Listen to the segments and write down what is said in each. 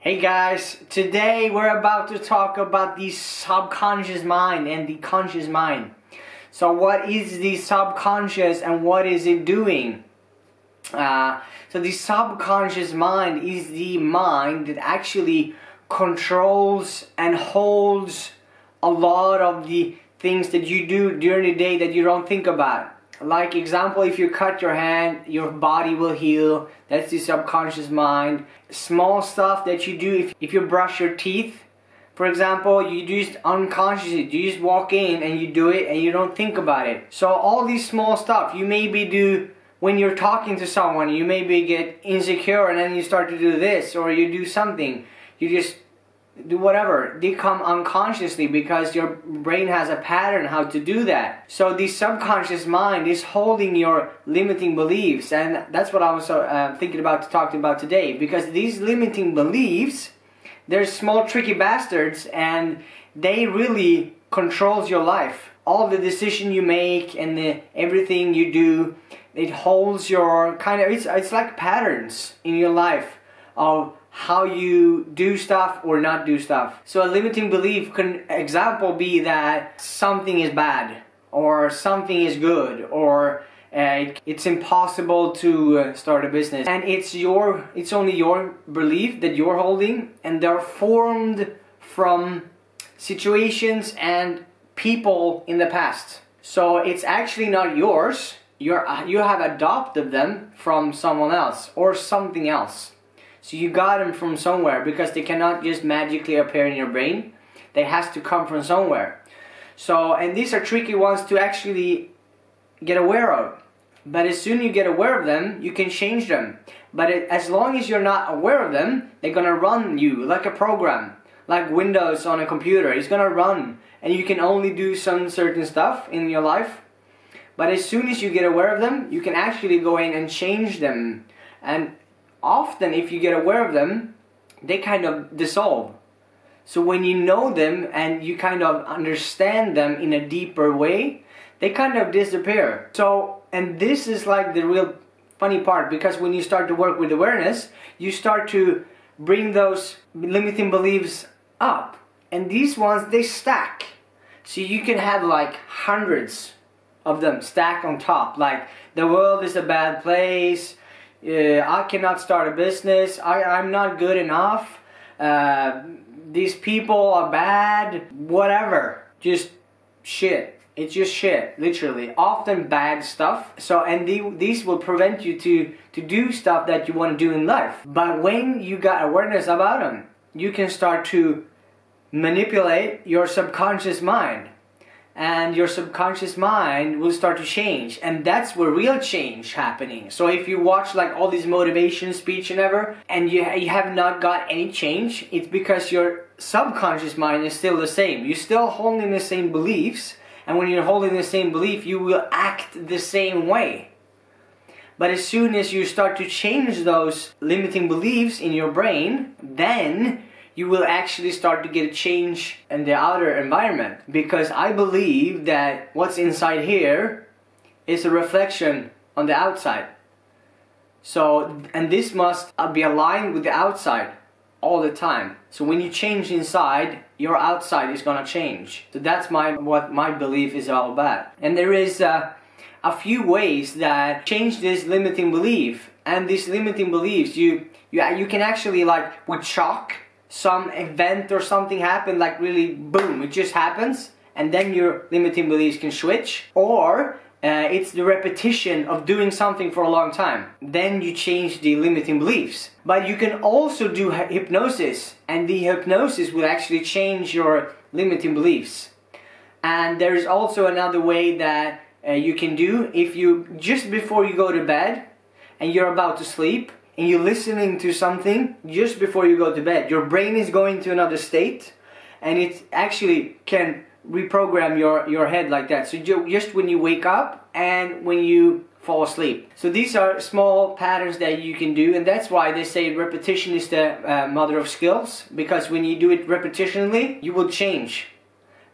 Hey guys, today we're about to talk about the subconscious mind and the conscious mind. So what is the subconscious and what is it doing? So the subconscious mind is the mind that actually controls and holds a lot of the things that you do during the day that you don't think about. Like example, if you cut your hand, your body will heal. That's the subconscious mind. Small stuff that you do, if you brush your teeth, for example, you just unconsciously, you just walk in and you do it and you don't think about it. So all these small stuff you maybe do when you're talking to someone, you maybe get insecure and then you start to do this, or you do something, you just do whatever, they come unconsciously because your brain has a pattern how to do that. So the subconscious mind is holding your limiting beliefs, and that's what I was thinking about to talk about today, because these limiting beliefs, they're small tricky bastards and they really controls your life. All the decision you make and everything you do, it holds your it's like patterns in your life of how you do stuff or not do stuff. So a limiting belief can example be that something is bad or something is good, or it's impossible to start a business, and it's only your belief that you're holding, and they're formed from situations and people in the past. So it's actually not yours. You have adopted them from someone else or something else. So you got them from somewhere, because they cannot just magically appear in your brain. They has to come from somewhere. So, and these are tricky ones to actually get aware of. But as soon as you get aware of them, you can change them. But as long as you're not aware of them, they're gonna run you like a program, like Windows on a computer. It's gonna run, and you can only do some certain stuff in your life. But as soon as you get aware of them, you can actually go in and change them. And often, if you get aware of them, they kind of dissolve. So when you know them and you kind of understand them in a deeper way, they kind of disappear. So, and this is like the real funny part, because when you start to work with awareness, you start to bring those limiting beliefs up. And these ones, they stack. So you can have like hundreds of them stacked on top. Like, the world is a bad place. I cannot start a business, I'm not good enough, these people are bad, whatever, just shit. It's just shit, literally, often bad stuff. So, and these will prevent you to do stuff that you want to do in life. But when you got awareness about them, you can start to manipulate your subconscious mind. And your subconscious mind will start to change, and that's where real change happening. So if you watch like all these motivation speech and ever, and you have not got any change, it's because your subconscious mind is still the same. You're still holding the same beliefs, and when you're holding the same belief, you will act the same way. But as soon as you start to change those limiting beliefs in your brain, then you will actually start to get a change in the outer environment. Because I believe that what's inside here is a reflection on the outside. So, and this must be aligned with the outside all the time. So when you change inside, your outside is gonna change. So that's what my belief is all about. And there is a few ways that change this limiting belief. And these limiting beliefs, you can actually, like with chalk, some event or something happen, like really boom, it just happens, and then your limiting beliefs can switch. Or it's the repetition of doing something for a long time, then you change the limiting beliefs. But you can also do hypnosis, and the hypnosis will actually change your limiting beliefs. And there is also another way that you can do, if you just before you go to bed and you're about to sleep, and you're listening to something just before you go to bed, your brain is going to another state, and it actually can reprogram your head like that. So just when you wake up and when you fall asleep. So these are small patterns that you can do, and that's why they say repetition is the mother of skills, because when you do it repetitionally, you will change.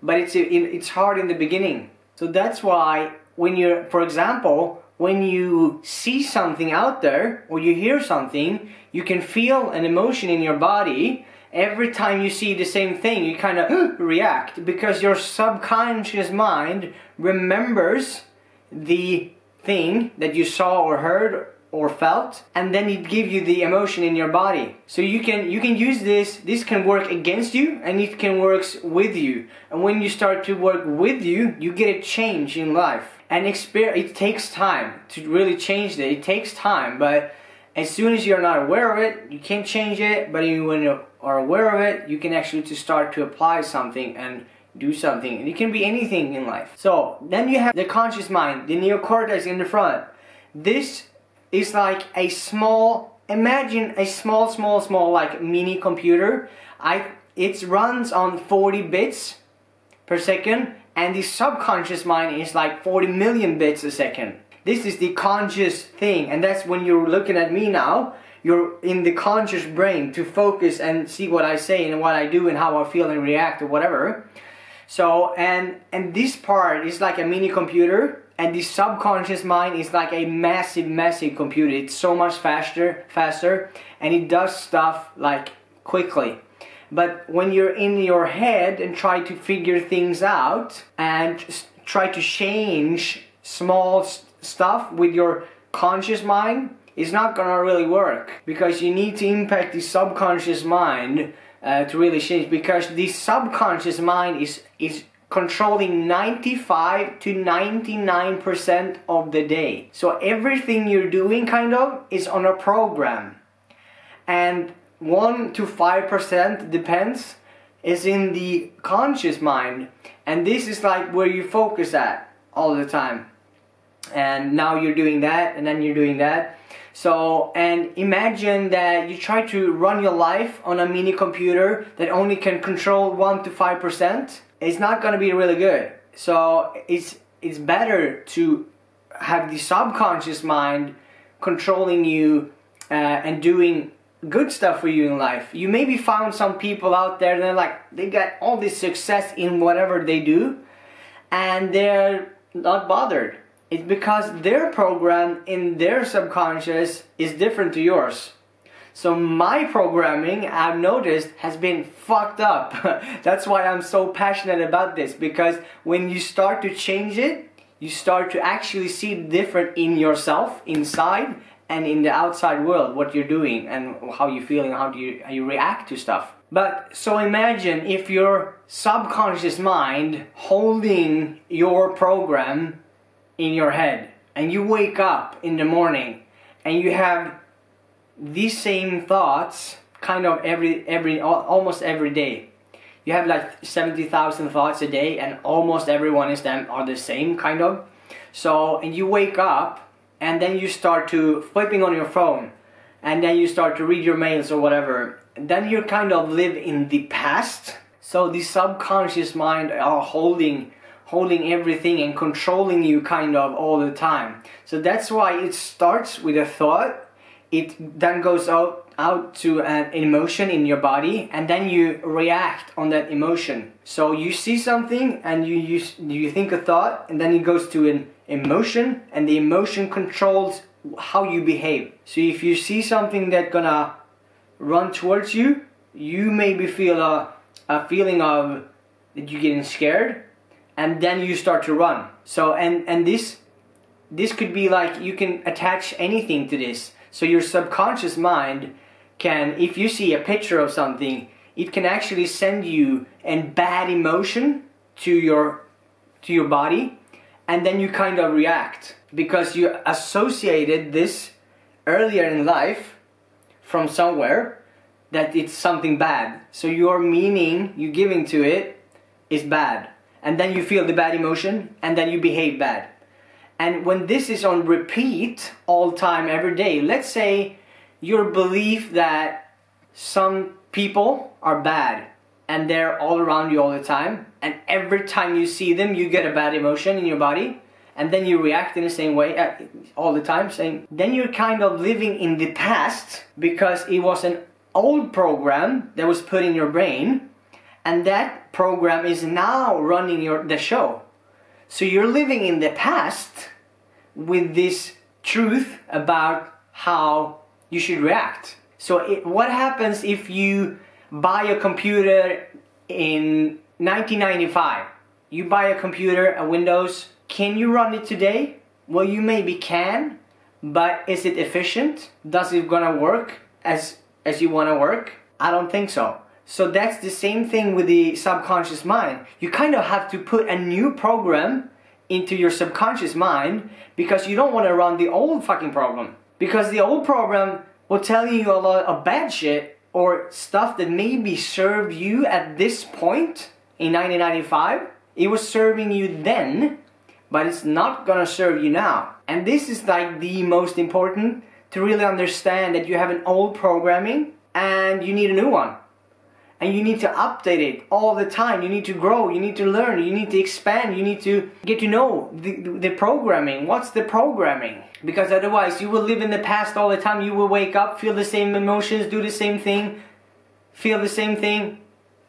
But it's hard in the beginning. So that's why when you're, for example, when you see something out there or you hear something, you can feel an emotion in your body. Every time you see the same thing, you kind of react, because your subconscious mind remembers the thing that you saw or heard or felt, and then it gives you the emotion in your body. So you can use this can work against you, and it can work with you. And when you start to work with you, you get a change in life. And it takes time to really change it. It takes time, but as soon as you're not aware of it, you can't change it. But when you are aware of it, you can actually start to apply something and do something. And it can be anything in life. So then you have the conscious mind, the neocortex in the front. This is like a small, imagine a small like mini computer. It runs on 40 bits per second, and the subconscious mind is like 40 million bits a second. This is the conscious thing, and that's when you're looking at me now. You're in the conscious brain to focus and see what I say and what I do and how I feel and react or whatever. So, and this part is like a mini computer, and the subconscious mind is like a massive computer. It's so much faster, and it does stuff like quickly. But when you're in your head and try to figure things out and try to change small stuff with your conscious mind, it's not gonna really work, because you need to impact the subconscious mind to really change, because the subconscious mind is controlling 95 to 99% of the day. So everything you're doing kind of is on a program, and 1 to 5% depends is in the conscious mind, and this is like where you focus at all the time. And now you're doing that, and then you're doing that. So, and imagine that you try to run your life on a mini computer that only can control 1 to 5%. It's not going to be really good. So it's better to have the subconscious mind controlling you and doing good stuff for you in life. You maybe found some people out there that they got all this success in whatever they do, and they're not bothered. It's because their program in their subconscious is different to yours. So my programming, I've noticed, has been fucked up. That's why I'm so passionate about this, because when you start to change it, you start to actually see different in yourself, inside, and in the outside world, what you're doing and how you're feeling, how you react to stuff. But so imagine if your subconscious mind holding your program in your head, and you wake up in the morning and you have these same thoughts kind of almost every day. You have like 70,000 thoughts a day, and almost every one of them are the same kind of. So, and you wake up, and then you start to flipping on your phone, and then you start to read your mails or whatever. Then you kind of live in the past. So the subconscious mind are holding everything and controlling you kind of all the time. So that's why it starts with a thought. It then goes out to an emotion in your body, and then you react on that emotion. So you see something and you think a thought, and then it goes to an emotion, and the emotion controls how you behave. So if you see something that's gonna run towards you, you maybe feel a feeling of that you're getting scared, and then you start to run. So and this could be like, you can attach anything to this. So your subconscious mind can, if you see a picture of something, it can actually send you a bad emotion to your body, and then you kind of react because you associated this earlier in life from somewhere that it's something bad. So your meaning you're giving to it is bad, and then you feel the bad emotion, and then you behave bad. And when this is on repeat all time, every day, let's say your belief that some people are bad and they're all around you all the time, and every time you see them you get a bad emotion in your body, and then you react in the same way all the time, then you're kind of living in the past, because it was an old program that was put in your brain, and that program is now running the show. So you're living in the past, with this truth about how you should react. So what happens if you buy a computer in 1995? You buy a computer, a Windows. Can you run it today? Well, you maybe can, but is it efficient? Does it gonna work as you wanna work? I don't think so. So that's the same thing with the subconscious mind. You kind of have to put a new program into your subconscious mind because you don't want to run the old fucking program. Because the old program will tell you a lot of bad shit or stuff that maybe served you at this point in 1995. It was serving you then, but it's not gonna serve you now. And this is like the most important, to really understand that you have an old programming and you need a new one. And you need to update it all the time. You need to grow, you need to learn, you need to expand, you need to get to know the programming. What's the programming? Because otherwise you will live in the past all the time. You will wake up, feel the same emotions, do the same thing, feel the same thing,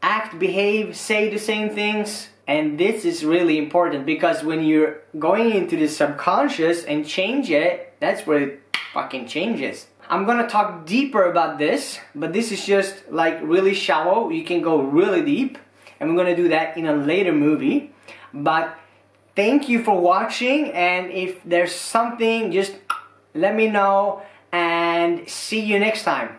act, behave, say the same things. And this is really important, because when you're going into the subconscious and change it, that's where it fucking changes. I'm gonna talk deeper about this, but this is just like really shallow. You can go really deep, and we're gonna do that in a later movie. But thank you for watching, and if there's something, just let me know, and see you next time.